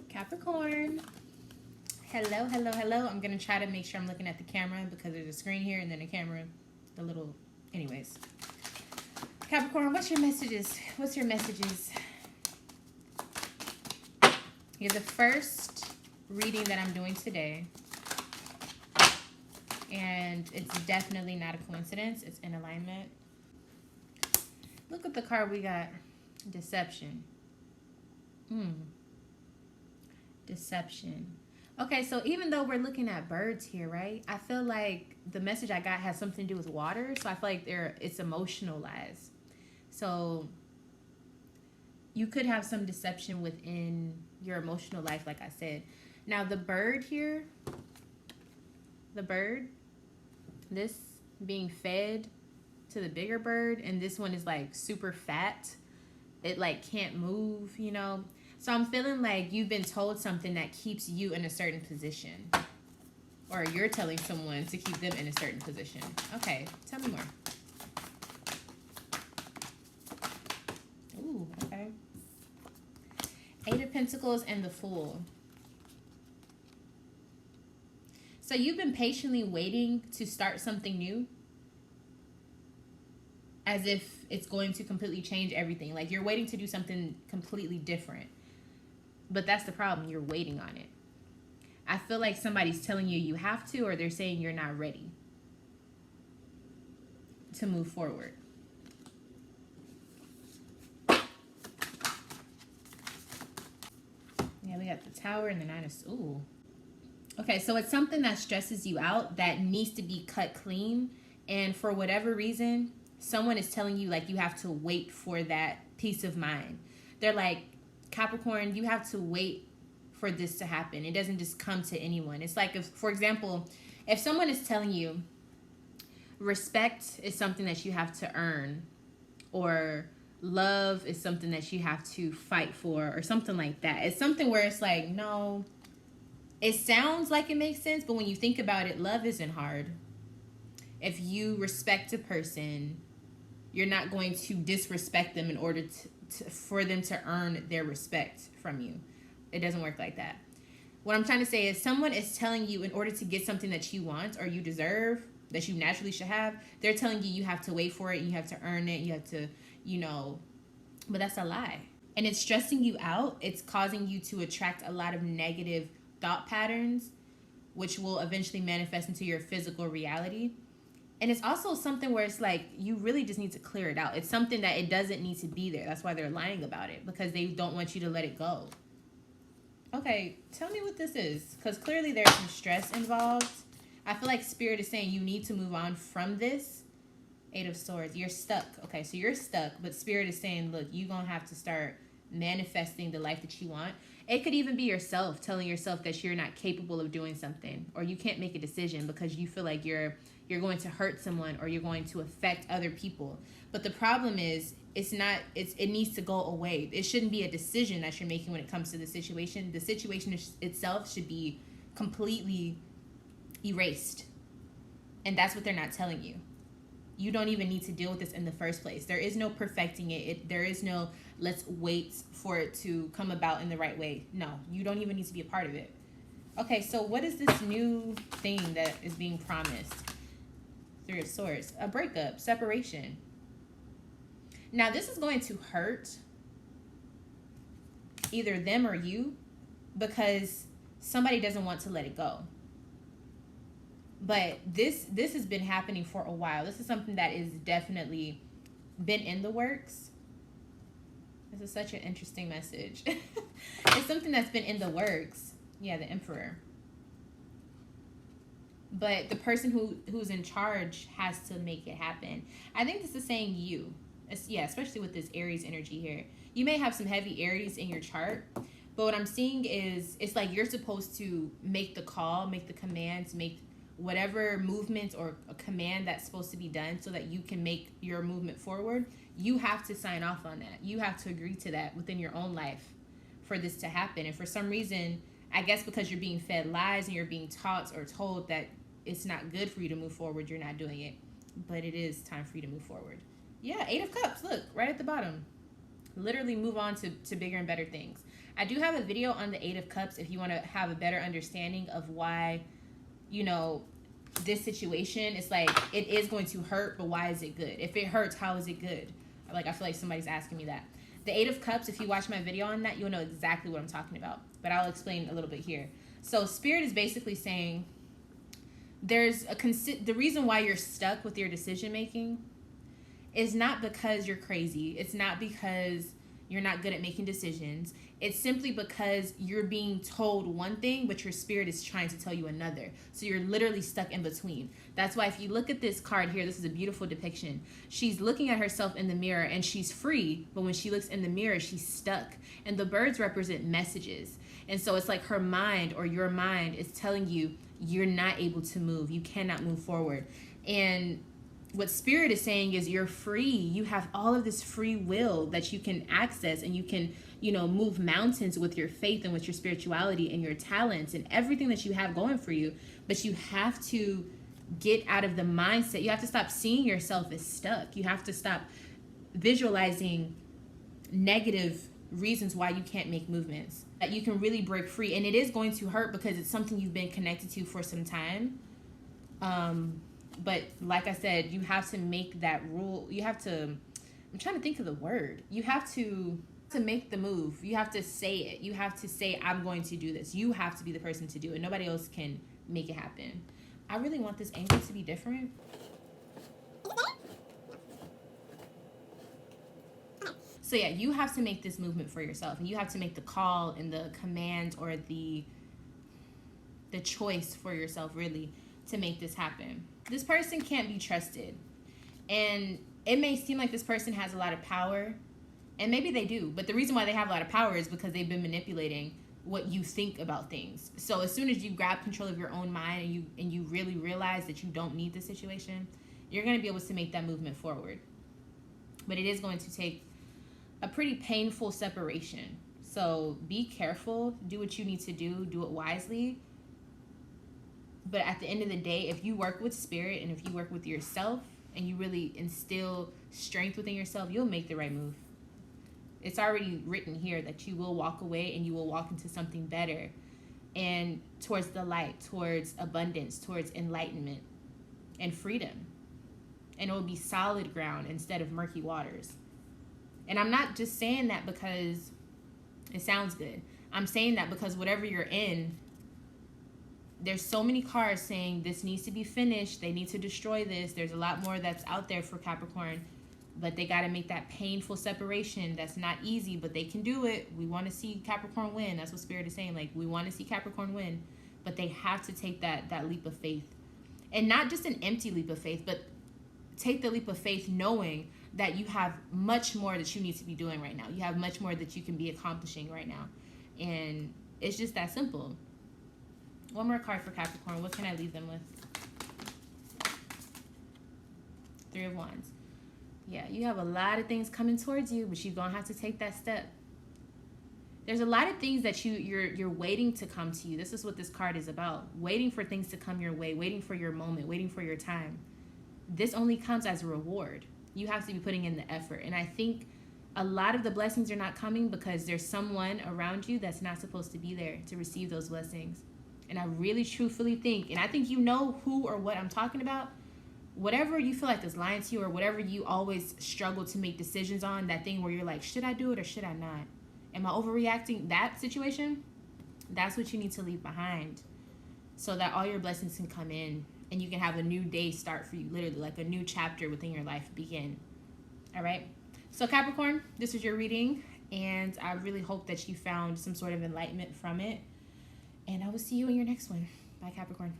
Capricorn. Hello, hello, hello. I'm going to try to make sure I'm looking at the camera because there's a screen here and then a camera, the little, anyways. Capricorn, what's your messages? What's your messages? You're the first reading that I'm doing today. And it's definitely not a coincidence. It's in alignment. Look at the card we got. Deception. Deception. Okay, so even though we're looking at birds here, right? I feel like the message I got has something to do with water. So I feel like it's emotionalized. So you could have some deception within your emotional life, like I said. Now the bird here, the bird, this being fed to the bigger bird, and this one is like super fat. It like can't move, you know. So I'm feeling like you've been told something that keeps you in a certain position. Or you're telling someone to keep them in a certain position. Okay, tell me more. Ooh, okay. Eight of Pentacles and the Fool. So you've been patiently waiting to start something new. As if it's going to completely change everything. Like you're waiting to do something completely different. But that's the problem. You're waiting on it. I feel like somebody's telling you you have to, or they're saying you're not ready to move forward. Yeah, we got the Tower and the Nine of... Ooh. Okay, so it's something that stresses you out that needs to be cut clean. And for whatever reason, someone is telling you like you have to wait for that peace of mind. They're like, Capricorn, you have to wait for this to happen. It doesn't just come to anyone. It's like, if, for example, if someone is telling you respect is something that you have to earn, or love is something that you have to fight for, or something like that. It's something where it's like, no, it sounds like it makes sense, but when you think about it, love isn't hard. If you respect a person, you're not going to disrespect them in order for them to earn their respect from you. It doesn't work like that. What I'm trying to say is someone is telling you in order to get something that you want or you deserve, that you naturally should have, they're telling you you have to wait for it, you have to earn it, you have to, you know, but that's a lie. And it's stressing you out. It's causing you to attract a lot of negative thought patterns, which will eventually manifest into your physical reality. And it's also something where it's like, you really just need to clear it out. It's something that it doesn't need to be there. That's why they're lying about it, because they don't want you to let it go. Okay, tell me what this is, because clearly there's some stress involved. I feel like Spirit is saying you need to move on from this. Eight of Swords. You're stuck. Okay, so you're stuck, but Spirit is saying, look, you're going to have to start manifesting the life that you want. It could even be yourself telling yourself that you're not capable of doing something, or you can't make a decision because you feel like you're going to hurt someone or you're going to affect other people. But the problem is, it needs to go away. It shouldn't be a decision that you're making when it comes to the situation. The situation itself should be completely erased. And that's what they're not telling you. You don't even need to deal with this in the first place. There is no perfecting it. There is no let's wait for it to come about in the right way. No, you don't even need to be a part of it. Okay, so what is this new thing that is being promised? Three of Swords. A breakup, separation. Now, this is going to hurt either them or you, because somebody doesn't want to let it go. But this has been happening for a while. This is something that is definitely been in the works. This is such an interesting message. It's something that's been in the works. Yeah, the Emperor. But the person who's in charge has to make it happen. I think this is saying you. Yeah, especially with this Aries energy here. You may have some heavy Aries in your chart. But what I'm seeing is it's like you're supposed to make the call, make the commands, make whatever movement or a command that's supposed to be done so that you can make your movement forward. You have to sign off on that. You have to agree to that within your own life for this to happen. And for some reason, I guess because you're being fed lies and you're being taught or told that it's not good for you to move forward, you're not doing it. But it is time for you to move forward. Yeah, Eight of Cups. Look, right at the bottom. literally move on to bigger and better things. I do have a video on the Eight of Cups if you want to have a better understanding of why, you know, this situation is like, it is going to hurt, but why is it good? If it hurts, how is it good? Like, I feel like somebody's asking me that. The Eight of Cups, if you watch my video on that, you'll know exactly what I'm talking about. But I'll explain a little bit here. So Spirit is basically saying the reason why you're stuck with your decision making is not because you're crazy. It's not because you're not good at making decisions. It's simply because you're being told one thing, but your spirit is trying to tell you another. So you're literally stuck in between. That's why if you look at this card here, this is a beautiful depiction. She's looking at herself in the mirror and she's free, but when she looks in the mirror, she's stuck. And the birds represent messages. And so it's like her mind or your mind is telling you you're not able to move. You cannot move forward. And what Spirit is saying is you're free. You have all of this free will that you can access, and you can, you know, move mountains with your faith and with your spirituality and your talents and everything that you have going for you. But you have to get out of the mindset. You have to stop seeing yourself as stuck. You have to stop visualizing negative reasons why you can't make movements. That you can really break free. And it is going to hurt because it's something you've been connected to for some time. But like I said, you have to make that rule. You have to, I'm trying to think of the word. You have to make the move. You have to say it. You have to say, I'm going to do this. You have to be the person to do it. Nobody else can make it happen. I really want this angle to be different. So yeah, you have to make this movement for yourself, and you have to make the call and the command or the choice for yourself, really, to make this happen. This person can't be trusted, and it may seem like this person has a lot of power, and maybe they do, but the reason why they have a lot of power is because they've been manipulating what you think about things. So as soon as you grab control of your own mind and you really realize that you don't need the situation, you're going to be able to make that movement forward. But it is going to take a pretty painful separation. So be careful, do what you need to do it wisely. But at the end of the day, if you work with Spirit and if you work with yourself and you really instill strength within yourself, you'll make the right move. It's already written here that you will walk away and you will walk into something better and towards the light, towards abundance, towards enlightenment and freedom. And it will be solid ground instead of murky waters. And I'm not just saying that because it sounds good. I'm saying that because whatever you're in, there's so many cards saying this needs to be finished. They need to destroy this. There's a lot more that's out there for Capricorn, but they got to make that painful separation. That's not easy, but they can do it. We want to see Capricorn win. That's what Spirit is saying. Like, we want to see Capricorn win, but they have to take that leap of faith, and not just an empty leap of faith, but take the leap of faith knowing that you have much more that you need to be doing right now. You have much more that you can be accomplishing right now. And it's just that simple. One more card for Capricorn. What can I leave them with? Three of Wands. Yeah, you have a lot of things coming towards you, but you're going to have to take that step. There's a lot of things that you're waiting to come to you. This is what this card is about. Waiting for things to come your way. Waiting for your moment. Waiting for your time. This only comes as a reward. You have to be putting in the effort. And I think a lot of the blessings are not coming because there's someone around you that's not supposed to be there to receive those blessings. And I really truthfully think, and I think you know who or what I'm talking about, whatever you feel like is lying to you or whatever you always struggle to make decisions on, that thing where you're like, should I do it or should I not? Am I overreacting? That situation, that's what you need to leave behind so that all your blessings can come in and you can have a new day start for you, literally like a new chapter within your life begin. All right? So Capricorn, this is your reading, and I really hope that you found some sort of enlightenment from it. And I will see you in your next one. Bye, Capricorn.